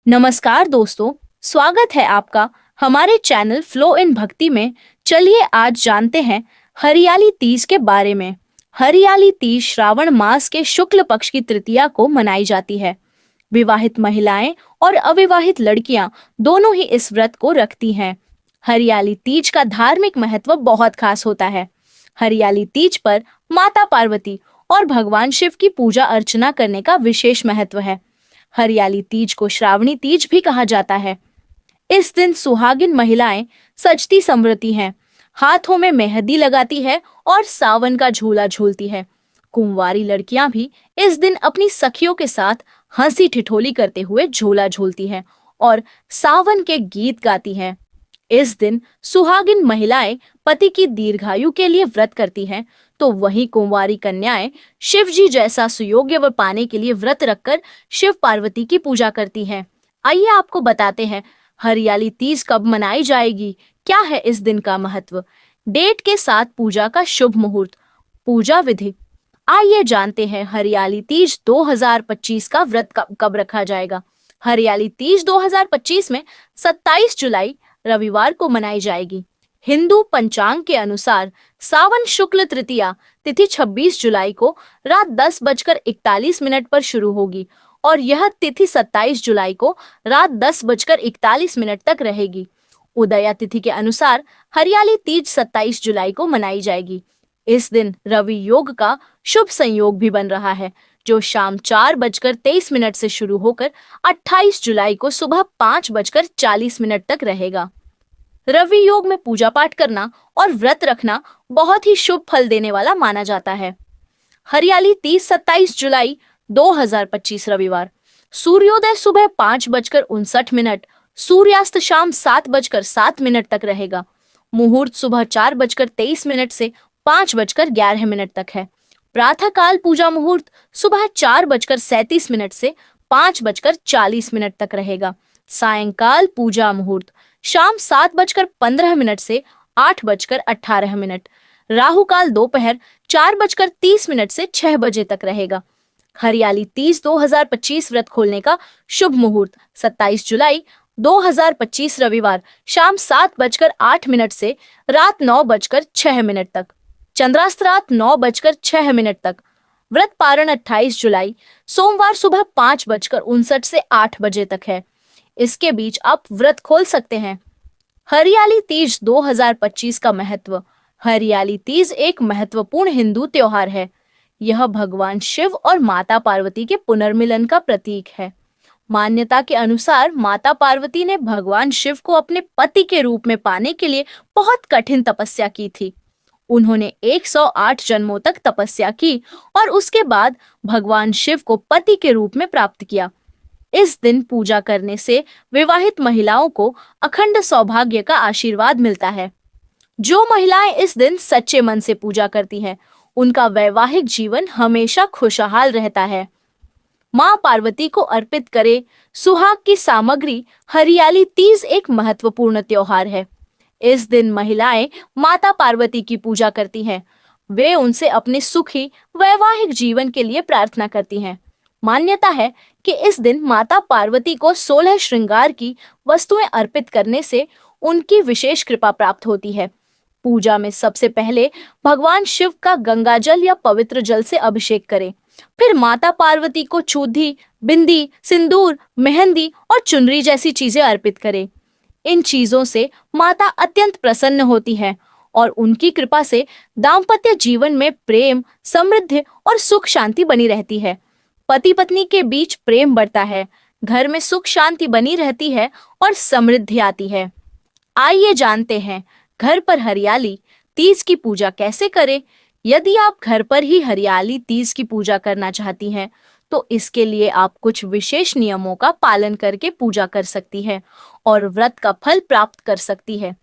नमस्कार दोस्तों, स्वागत है आपका हमारे चैनल फ्लो इन भक्ति में। चलिए आज जानते हैं हरियाली तीज के बारे में। हरियाली तीज श्रावण मास के शुक्ल पक्ष की तृतीया को मनाई जाती है। विवाहित महिलाएं और अविवाहित लड़कियां दोनों ही इस व्रत को रखती हैं। हरियाली तीज का धार्मिक महत्व बहुत खास होता है। हरियाली तीज पर माता पार्वती और भगवान शिव की पूजा अर्चना करने का विशेष महत्व है। हरियाली तीज को श्रावणी तीज भी कहा जाता है। इस दिन सुहागिन महिलाएं सजती संवरती हैं, हाथों में मेहंदी लगाती है और सावन का झूला झूलती है। कुंवारी लड़कियां भी इस दिन अपनी सखियों के साथ हंसी ठिठोली करते हुए झूला झूलती हैं और सावन के गीत गाती हैं। इस दिन सुहागिन महिलाएं पति की दीर्घायु के लिए व्रत करती हैं, तो वहीं कुंवारी कन्याएं शिव जी जैसा सुयोग्य वर पाने के लिए व्रत रखकर शिव पार्वती की पूजा करती हैं। आइए आपको बताते हैं हरियाली तीज कब मनाई जाएगी, क्या है इस दिन का महत्व, डेट के साथ पूजा का शुभ मुहूर्त, पूजा विधि। आइए जानते हैं हरियाली तीज 2025 का व्रत कब रखा जाएगा। हरियाली तीज 2025 में 27 जुलाई रविवार को मनाई जाएगी। हिंदू पंचांग के अनुसार सावन शुक्ल तृतीया तिथि 26 जुलाई को रात 10:41 पर शुरू होगी और यह तिथि 27 जुलाई को रात 10:41 तक रहेगी। उदया तिथि के अनुसार हरियाली तीज 27 जुलाई को मनाई जाएगी। इस दिन रवि योग का शुभ संयोग भी बन रहा है, जो शाम 4:23 से शुरू होकर 28 जुलाई को सुबह 5:40 तक रहेगा। रवि योग में पूजा पाठ करना और व्रत रखना बहुत ही शुभ फल देने वाला माना जाता है। हरियाली तीज 27 जुलाई 2025 रविवार। सूर्योदय सुबह 5:59, सूर्यास्त शाम 7:07 तक रहेगा। मुहूर्त सुबह 4:23 से 5:11 तक है। प्रातः काल पूजा मुहूर्त सुबह 4:37 से 5:40 तक रहेगा। सायंकाल पूजा मुहूर्त शाम 7:15 से 8:18। राहु काल दोपहर 4:30 से 6 बजे तक रहेगा। हरियाली तीज 2025 व्रत खोलने का शुभ मुहूर्त 27 जुलाई 2025 रविवार शाम 7:08 से रात 9:06 तक। चंद्रास्त रात 9:06 तक। व्रत पारण 28 जुलाई सोमवार सुबह 5:59 से 8 बजे तक है। इसके बीच आप व्रत खोल सकते हैं। हरियाली तीज 2025 का महत्व। हरियाली तीज एक महत्वपूर्ण हिंदू त्योहार है। यह भगवान शिव और माता पार्वती के पुनर्मिलन का प्रतीक है। मान्यता के अनुसार माता पार्वती ने भगवान शिव को अपने पति के रूप में पाने के लिए बहुत कठिन तपस्या की थी। उन्होंने 108 जन्मों तक तपस्या की और उसके बाद भगवान शिव को पति के रूप में प्राप्त किया। इस दिन पूजा करने से विवाहित महिलाओं को अखंड सौभाग्य का आशीर्वाद मिलता है। जो महिलाएं इस दिन सच्चे मन से पूजा करती हैं, उनका वैवाहिक जीवन हमेशा खुशहाल रहता है। मां पार्वती को अर्पित करे सुहाग की सामग्री। हरियाली तीज एक महत्वपूर्ण त्योहार है। इस दिन महिलाएं माता पार्वती की पूजा करती हैं। वे उनसे अपने सुखी वैवाहिक जीवन के लिए प्रार्थना करती हैं। मान्यता है कि इस दिन माता पार्वती को 16 श्रृंगार की वस्तुएं अर्पित करने से उनकी विशेष कृपा प्राप्त होती है। पूजा में सबसे पहले भगवान शिव का गंगाजल या पवित्र जल से अभिषेक करें। फिर माता पार्वती को चूड़ी, बिंदी, सिंदूर, मेहंदी और चुनरी जैसी चीजें अर्पित करें। इन चीजों से माता अत्यंत प्रसन्न होती है और उनकी कृपा से दाम्पत्य जीवन में प्रेम, समृद्धि और सुख शांति बनी रहती है। पति पत्नी के बीच प्रेम बढ़ता है, घर में सुख शांति बनी रहती है और समृद्धि आती है। आइए जानते हैं घर पर हरियाली तीज की पूजा कैसे करें। यदि आप घर पर ही हरियाली तीज की पूजा करना चाहती हैं, तो इसके लिए आप कुछ विशेष नियमों का पालन करके पूजा कर सकती है और व्रत का फल प्राप्त कर सकती है।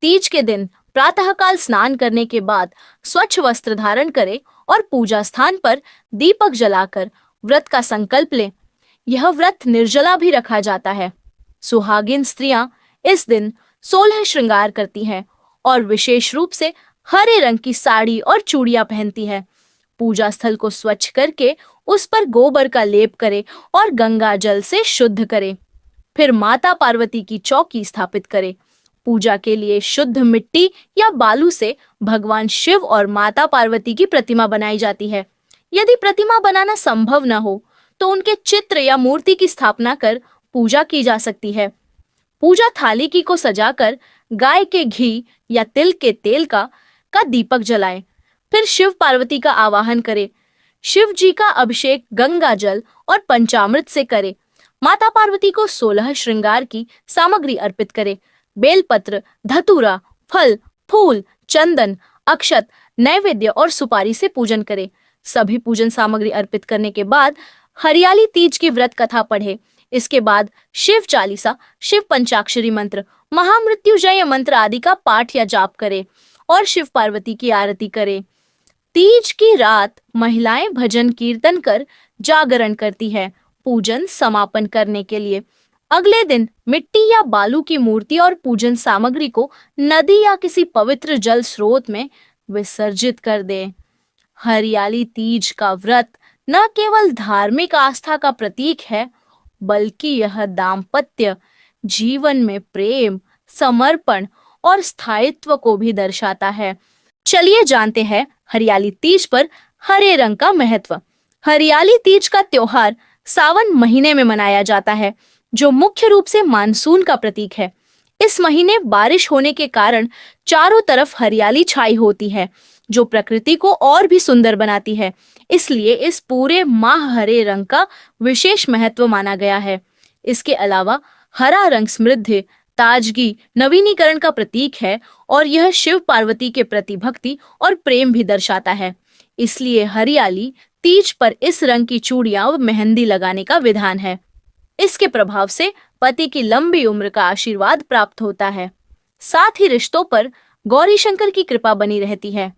तीज के दिन प्रातःकाल स्नान करने के बाद स्वच्छ वस्त्र धारण करें और पूजा स्थान पर दीपक जलाकर व्रत का संकल्प लें। यह व्रत निर्जला भी रखा जाता है। सुहागिन स्त्रियां इस दिन 16 श्रृंगार करती हैं और विशेष रूप से हरे रंग की साड़ी और चूड़ियां पहनती है। पूजा स्थल को स्वच्छ करके उस पर गोबर का लेप करें और गंगा जल से शुद्ध करें। फिर माता पार्वती की चौकी स्थापित करे। पूजा के लिए शुद्ध मिट्टी या बालू से भगवान शिव और माता पार्वती की प्रतिमा बनाई जाती है। यदि प्रतिमा बनाना संभव न हो तो उनके चित्र या मूर्ति की स्थापना कर पूजा की जा सकती है। पूजा थाली की को सजाकर गाय के घी या तिल के तेल का दीपक जलाएं। फिर शिव पार्वती का आवाहन करें। शिव जी का अभिषेक गंगा जल और पंचामृत से करें। माता पार्वती को 16 श्रृंगार की सामग्री अर्पित करें। बेलपत्र, धतूरा, फल, फूल, चंदन, अक्षत, नैवेद्य और सुपारी से पूजन करें। सभी पूजन सामग्री अर्पित करने के बाद हरियाली तीज की व्रत कथा पढ़े। इसके बाद शिव चालीसा, शिव पंचाक्षरी मंत्र, महामृत्युंजय मंत्र आदि का पाठ या जाप करें और शिव पार्वती की आरती करें। तीज की रात महिलाएं भजन कीर्तन कर जागरण करती है पूजन समापन करने के लिए। अगले दिन मिट्टी या बालू की मूर्ति और पूजन सामग्री को नदी या किसी पवित्र जल स्रोत में विसर्जित कर दे। हरियाली तीज का व्रत न केवल धार्मिक आस्था का प्रतीक है, बल्कि यह दाम्पत्य जीवन में प्रेम, समर्पण और स्थायित्व को भी दर्शाता है। चलिए जानते हैं हरियाली तीज पर हरे रंग का महत्व। हरियाली तीज का त्योहार सावन महीने में मनाया जाता है, जो मुख्य रूप से मानसून का प्रतीक है। इस महीने बारिश होने के कारण चारों तरफ हरियाली छाई होती है, जो प्रकृति को और भी सुंदर बनाती है। इसलिए इस पूरे माह हरे रंग का विशेष महत्व माना गया है। इसके अलावा हरा रंग समृद्धि, ताजगी, नवीनीकरण का प्रतीक है और यह शिव पार्वती के प्रति भक्ति और प्रेम भी दर्शाता है। इसलिए हरियाली तीज पर इस रंग की चूड़ियां और मेहंदी लगाने का विधान है। इसके प्रभाव से पति की लंबी उम्र का आशीर्वाद प्राप्त होता है। साथ ही रिश्तों पर गौरी शंकर की कृपा बनी रहती है।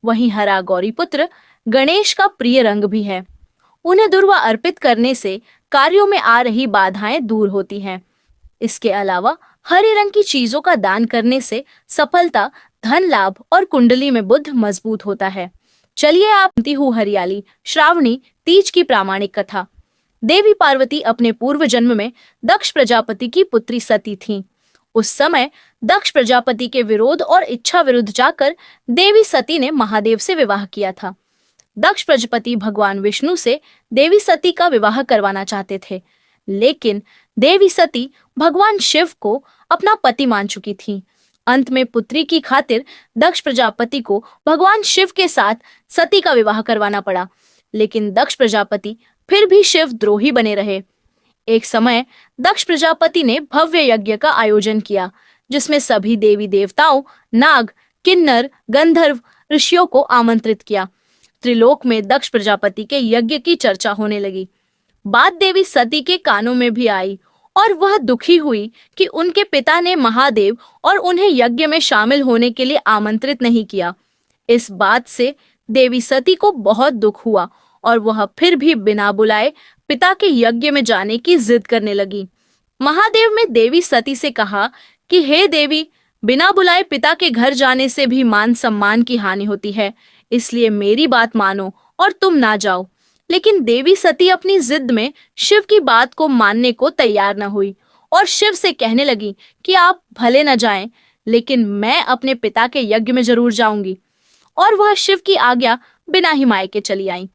वहीं हरा गौरी पुत्र गणेश का प्रिय रंग भी है। उन्हें दुर्वा अर्पित करने से कार्यों में आ रही बाधाएं दूर होती हैं। इसके अलावा हरे रंग की चीजों का दान करने से सफलता, धन लाभ और कुंडली में बुध मजबूत होता है। चलिए आप सुनती हूँ हरियाली श्रावणी तीज की प्रामाणिक कथा। देवी पार्वती अपने पूर्व जन्म में दक्ष प्रजापति की पुत्री सती थीं। उस समय दक्ष प्रजापति के विरोध और इच्छा विरुद्ध जाकर देवी सती ने महादेव से विवाह किया था। दक्ष प्रजापति भगवान विष्णु से देवी सती का विवाह करवाना चाहते थे, लेकिन देवी सती भगवान शिव को अपना पति मान चुकी थीं। अंत में पुत्री की खातिर दक्ष प्रजापति को भगवान शिव के साथ सती का विवाह करवाना पड़ा, लेकिन दक्ष प्रजापति फिर भी शिव द्रोही बने रहे। एक समय दक्ष प्रजापति ने भव्य यज्ञ का आयोजन किया, जिसमें सभी देवी देवताओं, नाग, किन्नर, गंधर्व, ऋषियों को आमंत्रित किया। त्रिलोक में दक्ष प्रजापति के यज्ञ की चर्चा होने लगी। बात देवी सती के कानों में भी आई और वह दुखी हुई कि उनके पिता ने महादेव और उन्हें यज्ञ में शामिल होने के लिए आमंत्रित नहीं किया। इस बात से देवी सती को बहुत दुख हुआ और वह फिर भी बिना बुलाए पिता के यज्ञ में जाने की जिद करने लगी। महादेव ने देवी सती से कहा कि हे देवी, बिना बुलाए पिता के घर जाने से भी मान सम्मान की हानि होती है, इसलिए मेरी बात मानो और तुम ना जाओ। लेकिन देवी सती अपनी जिद में शिव की बात को मानने को तैयार न हुई और शिव से कहने लगी कि आप भले न जाएं, लेकिन मैं अपने पिता के यज्ञ में जरूर जाऊंगी। और वह शिव की आज्ञा बिना ही मायके चली आई।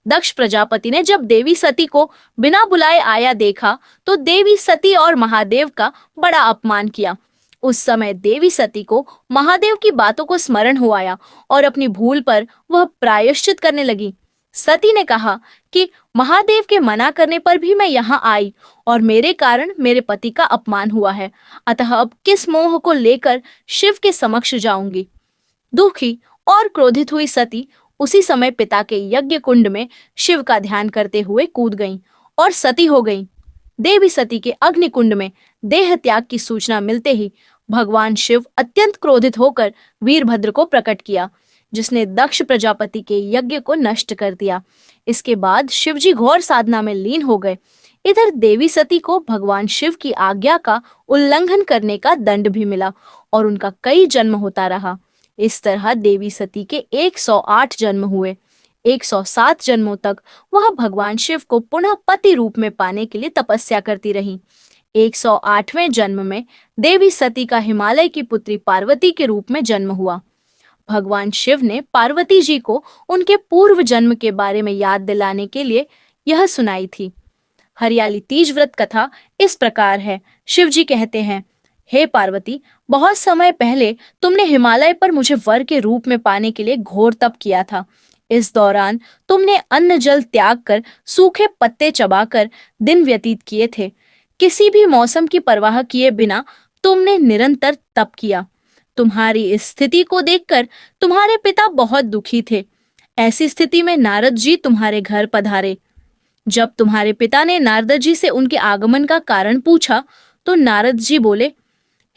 दक्ष प्रजापति ने जब देवी सती को बिना बुलाए आया देखा तो देवी सती और महादेव का बड़ा अपमान किया। उस समय देवी सती को महादेव की बातों को स्मरण हो आया और अपनी भूल पर वह प्रायश्चित करने लगी। सती ने कहा कि महादेव के मना करने पर भी मैं यहाँ आई और मेरे कारण मेरे पति का अपमान हुआ है, अतः अब किस मोह को लेकर शिव के समक्ष जाऊंगी। दुखी और क्रोधित हुई सती उसी समय पिता के यज्ञ कुंड में शिव का ध्यान करते हुए कूद गईं और सती हो गईं। देवी सती के अग्नि कुंड में देह त्याग की सूचना मिलते ही भगवान शिव अत्यंत क्रोधित होकर वीरभद्र को प्रकट किया, जिसने दक्ष प्रजापति के यज्ञ को नष्ट कर दिया। इसके बाद शिवजी घोर साधना में लीन हो गए। इधर देवी सती को भगवान शिव की आज्ञा का उल्लंघन करने का दंड भी मिला और उनका कई जन्म होता रहा। इस तरह देवी सती के 108 जन्म हुए। 107 जन्मों तक वह भगवान शिव को पुनः पति रूप में पाने के लिए तपस्या करती रही। 108वें जन्म में देवी सती का हिमालय की पुत्री पार्वती के रूप में जन्म हुआ। भगवान शिव ने पार्वती जी को उनके पूर्व जन्म के बारे में याद दिलाने के लिए यह सुनाई थी। हरियाली तीज व्रत कथा इस प्रकार है। शिव जी कहते हैं, हे पार्वती, बहुत समय पहले तुमने हिमालय पर मुझे वर के रूप में पाने के लिए घोर तप किया था। इस दौरान तुमने अन्न जल त्याग कर सूखे पत्ते चबाकर दिन व्यतीत किए थे। किसी भी मौसम की परवाह किए बिना तुमने निरंतर तप किया। तुम्हारी इस स्थिति को देखकर तुम्हारे पिता बहुत दुखी थे। ऐसी स्थिति में नारद जी तुम्हारे घर पधारे। जब तुम्हारे पिता ने नारद जी से उनके आगमन का कारण पूछा तो नारद जी बोले,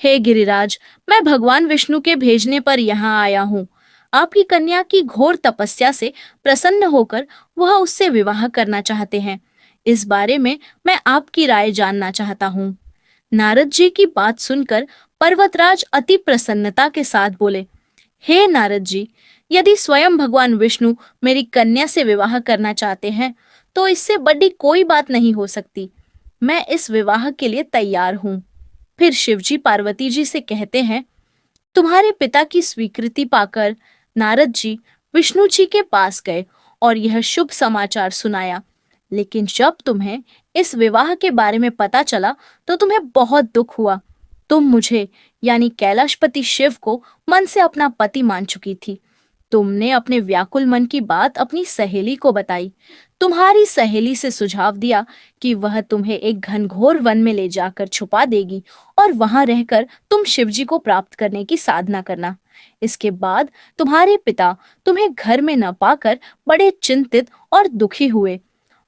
हे गिरिराज, मैं भगवान विष्णु के भेजने पर यहाँ आया हूँ। आपकी कन्या की घोर तपस्या से प्रसन्न होकर वह उससे विवाह करना चाहते हैं। इस बारे में मैं आपकी राय जानना चाहता हूँ। नारद जी की बात सुनकर पर्वतराज अति प्रसन्नता के साथ बोले, हे नारद जी, यदि स्वयं भगवान विष्णु मेरी कन्या से विवाह करना चाहते हैं तो इससे बड़ी कोई बात नहीं हो सकती। मैं इस विवाह के लिए तैयार हूँ। फिर शिवजी पार्वती जी से कहते हैं, तुम्हारे पिता की स्वीकृति पाकर नारद जी विष्णु जी के पास गए और यह शुभ समाचार सुनाया। लेकिन जब तुम्हें इस विवाह के बारे में पता चला तो तुम्हें बहुत दुख हुआ। तुम मुझे यानी कैलाशपति शिव को मन से अपना पति मान चुकी थी। तुमने अपने व्याकुल मन की बात अपनी सहेली को बताई। तुम्हारी सहेली से सुझाव दिया कि वह तुम्हें एक घनघोर वन में ले जाकर छुपा देगी और वहां रहकर तुम शिवजी को प्राप्त करने की साधना करना। इसके बाद तुम्हारे पिता तुम्हें घर में न पाकर बड़े चिंतित और दुखी हुए।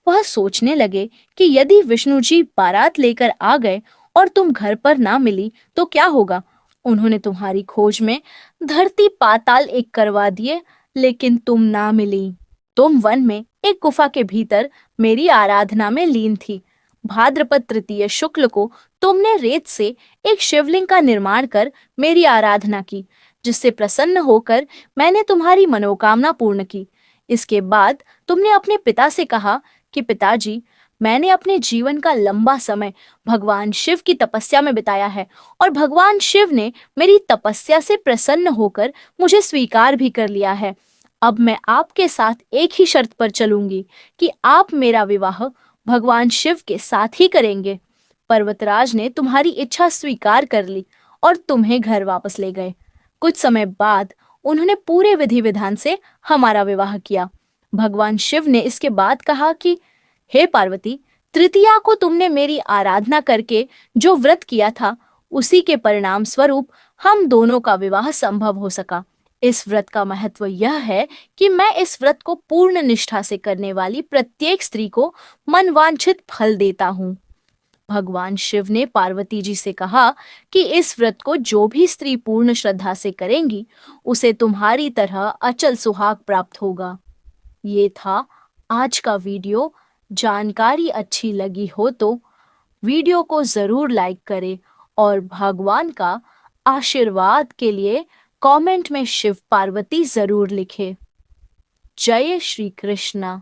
वह सोचने लगे कि यदि विष्णु जी बारात लेकर आ गए और तुम घर पर ना मिली तो क्या होगा। उन्होंने तुम्हारी खोज में धरती पाताल एक करवा दिए, लेकिन तुम ना मिली। तुम वन में एक गुफा के भीतर मेरी आराधना में लीन थी। भाद्रपद तृतीय शुक्ल को तुमने रेत से एक शिवलिंग का निर्माण कर मेरी आराधना की, जिससे प्रसन्न होकर मैंने तुम्हारी मनोकामना पूर्ण की। इसके बाद तुमने अपने पिता से कहा कि पिताजी, मैंने अपने जीवन का लंबा समय भगवान शिव की तपस्या में बिताया है और भगवान शिव ने मेरी तपस्या से प्रसन्न होकर मुझे स्वीकार भी कर लिया है। अब मैं आपके साथ एक ही शर्त पर चलूंगी कि आप मेरा विवाह भगवान शिव के साथ ही करेंगे। पर्वतराज ने तुम्हारी इच्छा स्वीकार कर ली और तुम्हें घर वापस ले गए। कुछ समय बाद उन्होंने पूरे विधि विधान से हमारा विवाह किया। भगवान शिव ने इसके बाद कहा कि हे पार्वती, तृतीया को तुमने मेरी आराधना करके जो व्रत किया था उसी के परिणाम स्वरूप हम दोनों का विवाह संभव हो सका। इस व्रत का महत्व यह है कि मैं इस व्रत को पूर्ण निष्ठा से करने वाली प्रत्येक स्त्री को मनवांछित फल देता हूँ। भगवान शिव ने पार्वती जी से कहा कि इस व्रत को जो भी स्त्री पूर्ण श्रद्धा से करेंगी उसे तुम्हारी तरह अचल सुहाग प्राप्त होगा। ये था आज का वीडियो। जानकारी अच्छी लगी हो तो वीडियो को ज़रूर लाइक करें और भगवान का आशीर्वाद के लिए कमेंट में शिव पार्वती ज़रूर लिखें। जय श्री कृष्णा।